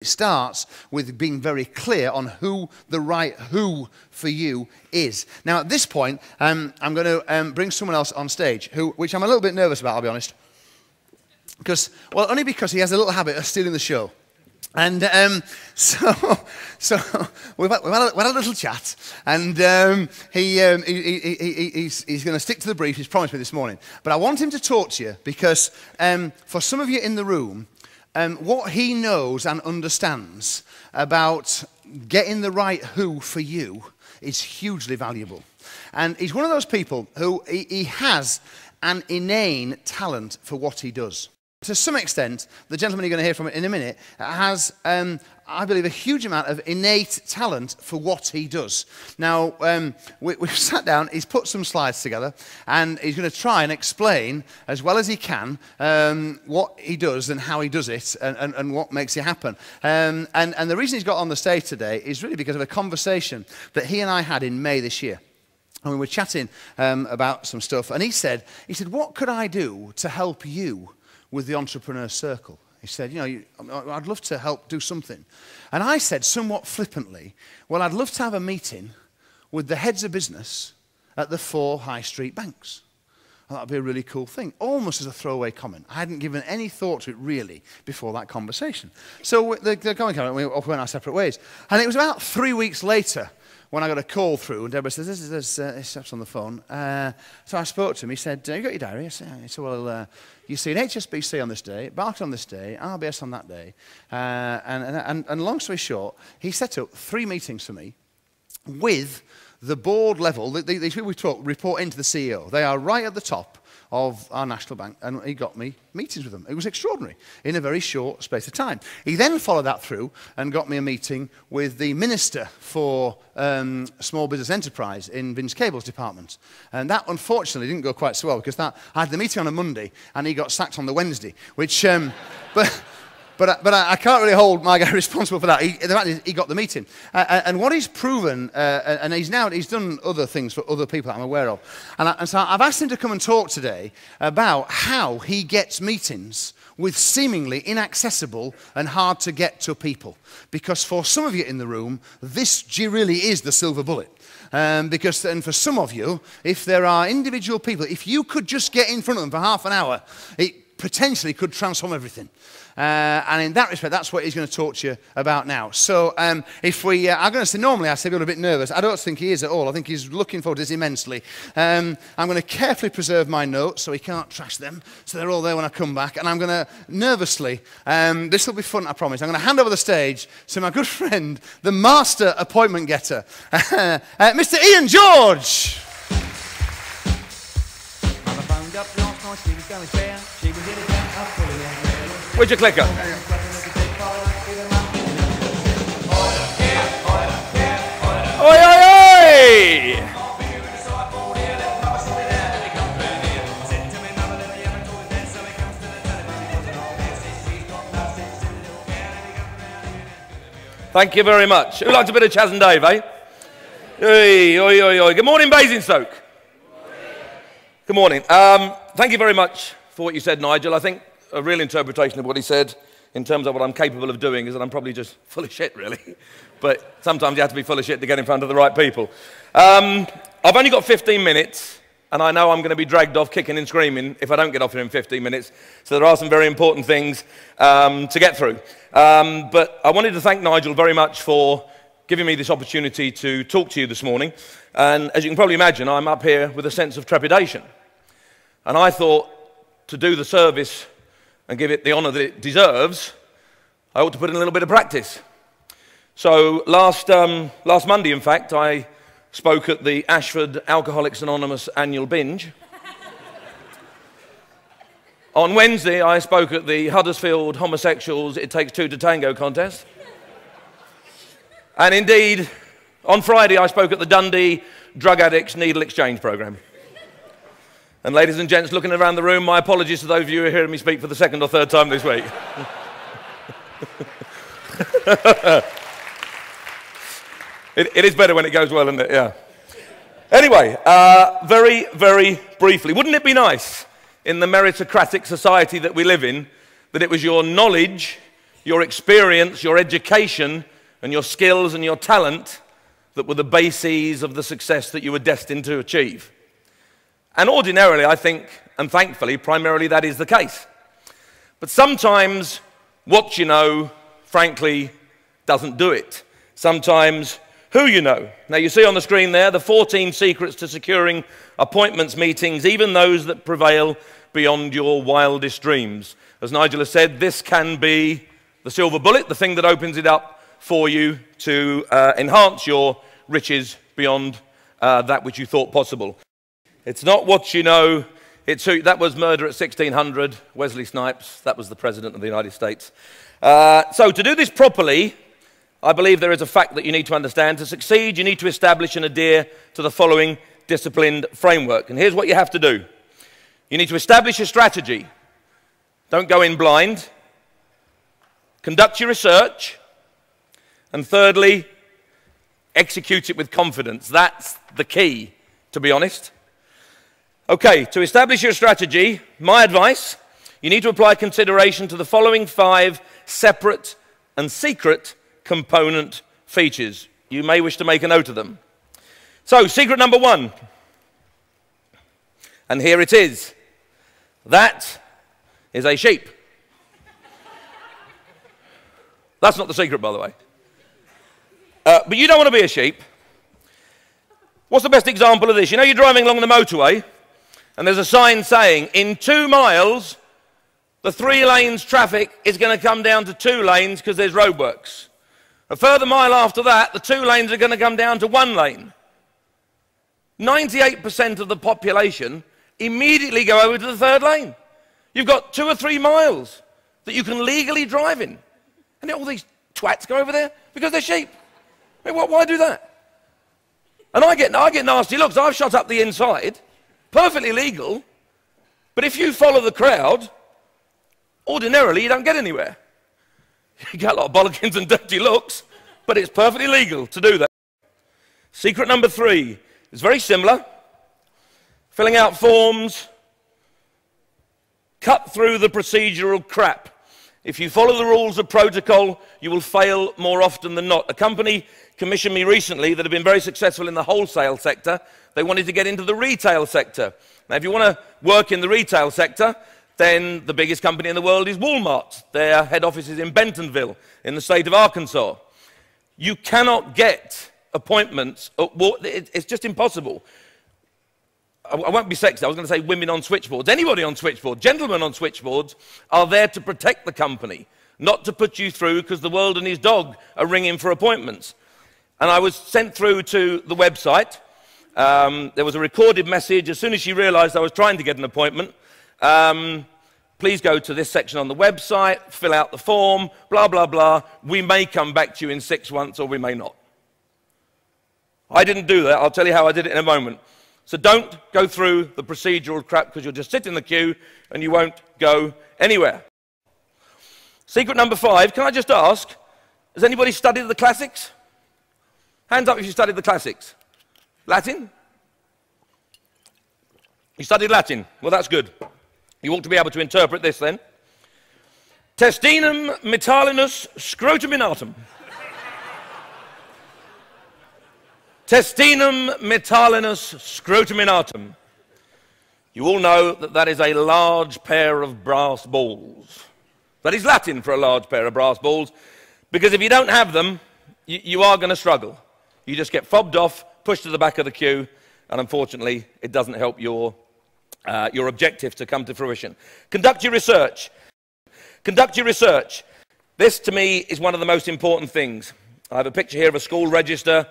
It starts with being very clear on who the right who for you is. Now, at this point, I'm going to bring someone else on stage, which I'm a little bit nervous about, I'll be honest. Only because he has a little habit of stealing the show. And so we've had a little chat, and he's going to stick to the brief he's promised me this morning. But I want him to talk to you because for some of you in the room, what he knows and understands about getting the right who for you is hugely valuable. And he's one of those people who he has an inane talent for what he does. To some extent, the gentleman you're going to hear from in a minute has, I believe, a huge amount of innate talent for what he does. Now, we've sat down, he's put some slides together, and he's going to try and explain, as well as he can, what he does and how he does it and what makes it happen. And the reason he's got on the stage today is really because of a conversation that he and I had in May this year. And we were chatting about some stuff, and he said, what could I do to help you with the entrepreneur circle? He said, I'd love to help do something. And I said, somewhat flippantly, well, I'd love to have a meeting with the heads of business at the 4 high street banks. Well, that would be a really cool thing, almost as a throwaway comment. I hadn't given any thought to it, really, before that conversation. So the comment came, and we went our separate ways. And it was about 3 weeks later when I got a call through, and Deborah says, this chap's on the phone. So I spoke to him. He said, you got your diary? I said, well, you see an HSBC on this day, Barclays on this day, RBS on that day. And long story short, he set up 3 meetings for me with the board level. These people we talk report into the CEO. They are right at the top of our national bank, and he got me meetings with them. It was extraordinary in a very short space of time. He then followed that through and got me a meeting with the Minister for Small Business Enterprise in Vince Cable's department. And that, unfortunately, didn't go quite so well, because I had the meeting on a Monday, and he got sacked on the Wednesday, which... But I can't really hold my guy responsible for that. The fact is, he got the meeting. And what he's proven, and he's done other things for other people that I'm aware of. And so I've asked him to come and talk today about how he gets meetings with seemingly inaccessible and hard to get to people. Because for some of you in the room, this really is the silver bullet. And for some of you, if there are individual people, if you could just get in front of them for half an hour, it potentially could transform everything. And in that respect, that's what he's going to talk to you about now. So I'm going to say, normally I say we're a bit nervous. I don't think he is at all. I think he's looking forward to this immensely. I'm going to carefully preserve my notes so he can't trash them. So they're all there when I come back. And I'm going to nervously, this will be fun, I promise. I'm going to hand over the stage to my good friend, the master appointment getter, Mr. Ian George. Where's your clicker? Oi, oi, oi! Thank you very much. Who likes a bit of Chas and Dave, eh? Oi, oi, oi, oi. Good morning, Basingstoke. Good morning. Thank you very much for what you said, Nigel. I think a real interpretation of what he said in terms of what I'm capable of doing is that I'm probably just full of shit, really. But sometimes you have to be full of shit to get in front of the right people. I've only got 15 minutes, and I know I'm going to be dragged off kicking and screaming if I don't get off here in 15 minutes. So there are some very important things to get through. But I wanted to thank Nigel very much for giving me this opportunity to talk to you this morning. And as you can probably imagine, I'm up here with a sense of trepidation. And I thought, to do the service and give it the honour that it deserves, I ought to put in a little bit of practice. So last Monday, in fact, I spoke at the Ashford Alcoholics Anonymous annual binge. On Wednesday, I spoke at the Huddersfield Homosexuals It Takes Two to Tango contest. And indeed, on Friday, I spoke at the Dundee Drug Addicts Needle Exchange Programme. And ladies and gents looking around the room, my apologies to those of you who are hearing me speak for the 2nd or 3rd time this week. It is better when it goes well, isn't it? Yeah. Anyway, very, very briefly, wouldn't it be nice in the meritocratic society that we live in that it was your knowledge, your experience, your education, and your skills and your talent that were the bases of the success that you were destined to achieve. And ordinarily, I think, and thankfully, primarily that is the case. But sometimes what you know, frankly, doesn't do it. Sometimes who you know. Now you see on the screen there the 14 secrets to securing appointments, meetings, even those that prevail beyond your wildest dreams. As Nigel has said, this can be the silver bullet, the thing that opens it up for you to enhance your riches beyond that which you thought possible. It's not what you know, it's who. That was Murder at 1600, Wesley Snipes, that was the President of the United States. So to do this properly, I believe there is a fact that you need to understand. To succeed, you need to establish and adhere to the following disciplined framework. And here's what you have to do. You need to establish a strategy. Don't go in blind. Conduct your research. And thirdly, execute it with confidence. That's the key, to be honest. Okay, to establish your strategy, my advice, you need to apply consideration to the following 5 separate and secret component features. You may wish to make a note of them. So, secret number 1, and here it is. That is a sheep. That's not the secret, by the way. But you don't want to be a sheep. What's the best example of this? You know, you're driving along the motorway, and there's a sign saying, in 2 miles, the 3 lanes traffic is going to come down to 2 lanes because there's roadworks. A further mile after that, the 2 lanes are going to come down to 1 lane. 98% of the population immediately go over to the 3rd lane. You've got 2 or 3 miles that you can legally drive in. And all these twats go over there because they're sheep. I mean, why do that? And I get nasty looks. I've shot up the inside, perfectly legal, but if you follow the crowd, ordinarily you don't get anywhere. You get a lot of bollockins and dirty looks, but it's perfectly legal to do that. Secret number 3 is very similar. Filling out forms, cut through the procedural crap. If you follow the rules of protocol, you will fail more often than not. A company commissioned me recently that had been very successful in the wholesale sector. They wanted to get into the retail sector. Now, if you want to work in the retail sector, then the biggest company in the world is Walmart. Their head office is in Bentonville, in the state of Arkansas. You cannot get appointments. It's just impossible. I won't be sexy. I was going to say women on switchboards. Anybody on switchboards, gentlemen on switchboards, are there to protect the company, not to put you through because the world and his dog are ringing for appointments. And I was sent through to the website. There was a recorded message. As soon as she realized I was trying to get an appointment, please go to this section on the website, fill out the form, blah, blah, blah. We may come back to you in 6 months or we may not. I didn't do that. I'll tell you how I did it in a moment. So don't go through the procedural crap because you'll just sit in the queue and you won't go anywhere. Secret number 5, can I just ask, has anybody studied the classics? Hands up if you studied the classics. Latin? You studied Latin? Well, that's good. You ought to be able to interpret this then. Testinum, Metallinous, Scrotuminatum. Testinum, Metallinous, Scrotuminatum. You all know that that is a large pair of brass balls. That is Latin for a large pair of brass balls, because if you don't have them, you are going to struggle. You just get fobbed off, pushed to the back of the queue, and unfortunately, it doesn't help your objective to come to fruition. Conduct your research. Conduct your research. This, to me, is one of the most important things. I have a picture here of a school register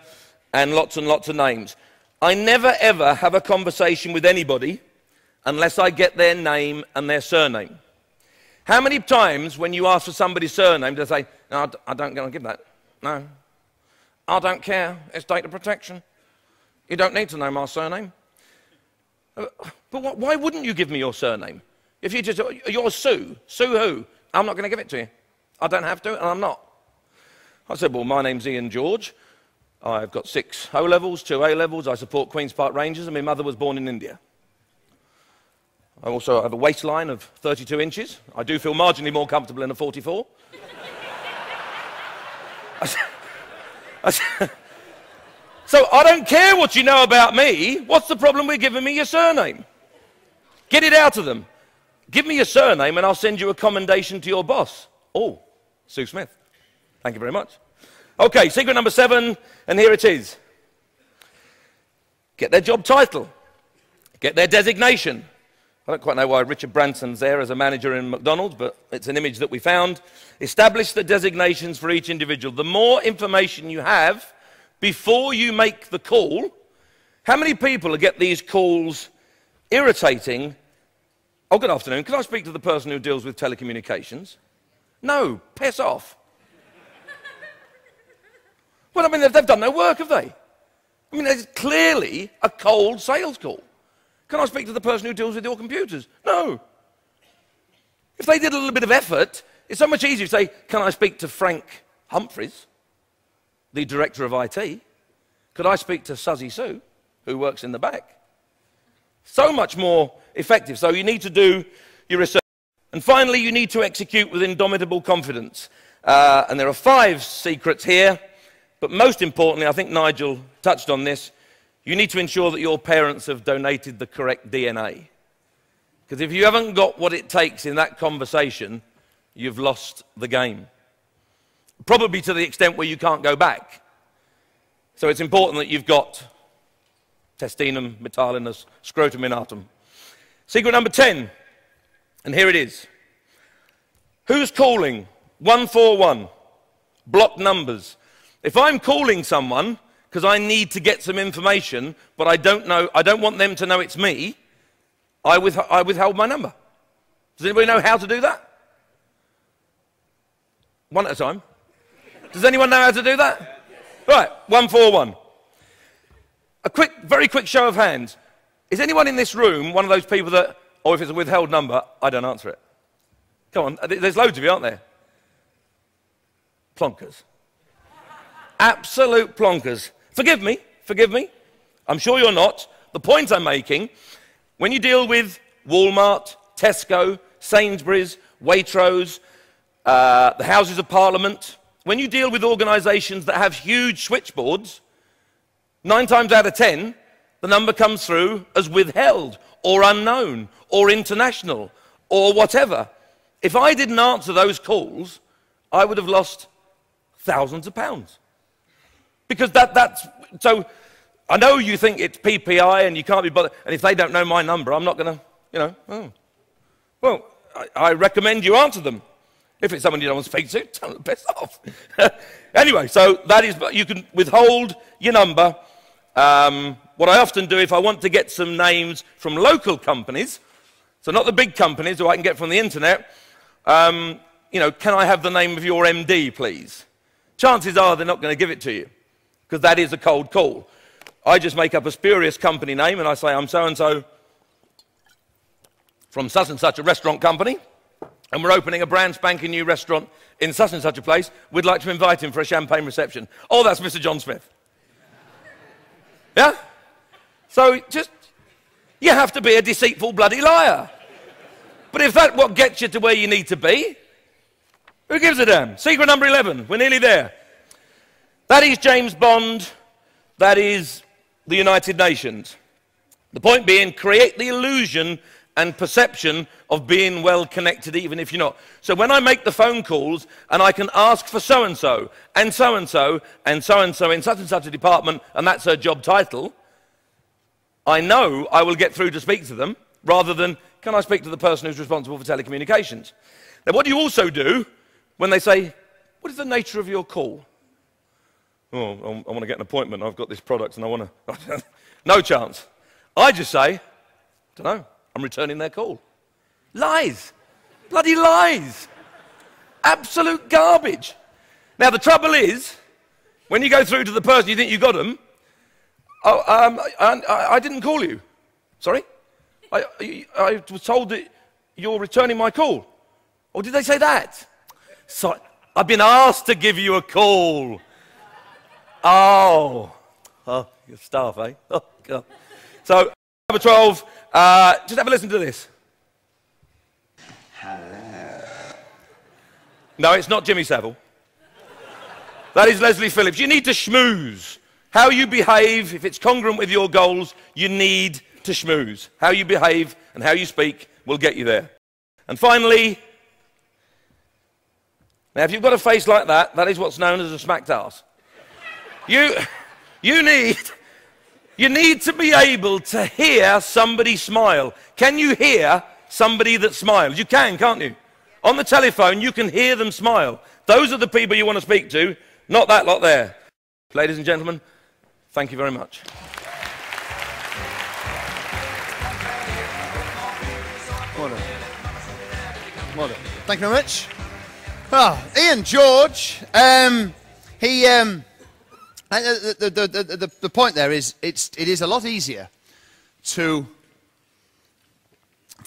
and lots of names. I never, ever have a conversation with anybody unless I get their name and their surname. How many times when you ask for somebody's surname, do they say, no, I don't going to give that. No. I don't care. It's data protection. You don't need to know my surname. But why wouldn't you give me your surname? If you just, you're Sue. Sue who? I'm not going to give it to you. I don't have to, and I'm not. I said, well, my name's Ian George. I've got 6 O-levels, 2 A-levels. I support Queen's Park Rangers, and my mother was born in India. I also have a waistline of 32 inches. I do feel marginally more comfortable in a 44. So I don't care what you know about me. What's the problem with giving me your surname? Get it out of them. Give me your surname and I'll send you a commendation to your boss. Oh, Sue Smith. Thank you very much. Okay, secret number 7, and here it is. Get their job title. Get their designation. I don't quite know why Richard Branson's there as a manager in McDonald's, but it's an image that we found. Establish the designations for each individual. The more information you have before you make the call, how many people get these calls irritating? Oh, good afternoon. Can I speak to the person who deals with telecommunications? No, piss off. Well, I mean, they've done no work, have they? I mean, it's clearly a cold sales call. Can I speak to the person who deals with your computers? No. If they did a little bit of effort, it's so much easier to say, can I speak to Frank Humphreys, the director of IT? Could I speak to Suzzy Sue, who works in the back? So much more effective. So you need to do your research. And finally, you need to execute with indomitable confidence. And there are 5 secrets here. But most importantly, I think Nigel touched on this, you need to ensure that your parents have donated the correct DNA. Because if you haven't got what it takes in that conversation, you've lost the game. Probably to the extent where you can't go back. So it's important that you've got Testinum, Metallinous, Scrotuminatum. Secret number 10, and here it is. Who's calling? 141. Block numbers. If I'm calling someone because I need to get some information, but I don't want them to know it's me, I withhold my number. Does anybody know how to do that? One at a time. Does anyone know how to do that? Right, 141. A very quick show of hands. Is anyone in this room one of those people that, or if it's a withheld number, I don't answer it? Come on, there's loads of you, aren't there? Plonkers. Absolute plonkers. Forgive me. I'm sure you're not. The point I'm making, when you deal with Walmart, Tesco, Sainsbury's, Waitrose, the Houses of Parliament, when you deal with organisations that have huge switchboards, 9 times out of 10, the number comes through as withheld, or unknown, or international, or whatever. If I didn't answer those calls, I would have lost thousands of pounds. Because so I know you think it's PPI and you can't be bothered, and if they don't know my number, I'm not going to, Well, I recommend you answer them. If it's someone you don't want to speak to, tell them to piss off. Anyway, so that is, you can withhold your number. What I often do if I want to get some names from local companies, so not the big companies who I can get from the internet, can I have the name of your MD, please? Chances are they're not going to give it to you, because that is a cold call. I just make up a spurious company name and I say, I'm so-and-so from such and such a restaurant company, and we're opening a brand spanking new restaurant in such and such a place. We'd like to invite him for a champagne reception. Oh, that's Mr. John Smith. Yeah? So you have to be a deceitful bloody liar. But if that's what gets you to where you need to be, who gives a damn? Secret number 11, we're nearly there. That is James Bond, that is the United Nations. The point being, create the illusion and perception of being well connected even if you're not. So when I make the phone calls and I can ask for so-and-so, and so-and-so, and so-and-so in such and such a department, and that's her job title, I know I will get through to speak to them, rather than, can I speak to the person who's responsible for telecommunications? Now what do you also do when they say, what is the nature of your call? Oh, I want to get an appointment, I've got this product and I want to... No chance. I just say, don't know, I'm returning their call. Lies. Bloody lies. Absolute garbage. Now the trouble is, when you go through to the person you think you got them, I didn't call you. Sorry? I was told that you're returning my call. Or did they say that? So, I've been asked to give you a call. Oh, your staff, eh? Oh, God. So, number 12, just have a listen to this. Hello. No, it's not Jimmy Savile. That is Leslie Phillips. You need to schmooze. How you behave, if it's congruent with your goals, you need to schmooze. How you behave and how you speak will get you there. And finally, now if you've got a face like that, that is what's known as a smacked-arse. You need to be able to hear somebody smile. Can you hear somebody that smiles? You can, can't you? On the telephone, you can hear them smile. Those are the people you want to speak to, not that lot there. Ladies and gentlemen, thank you very much. Well done. Well done. Thank you very much. Oh, Ian George, the point there is, it is a lot easier for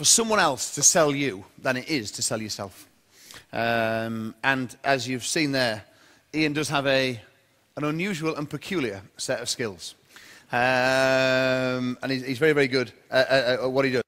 someone else to sell you than it is to sell yourself. And as you've seen there, Ian does have an unusual and peculiar set of skills. And he's very, very good at what he does.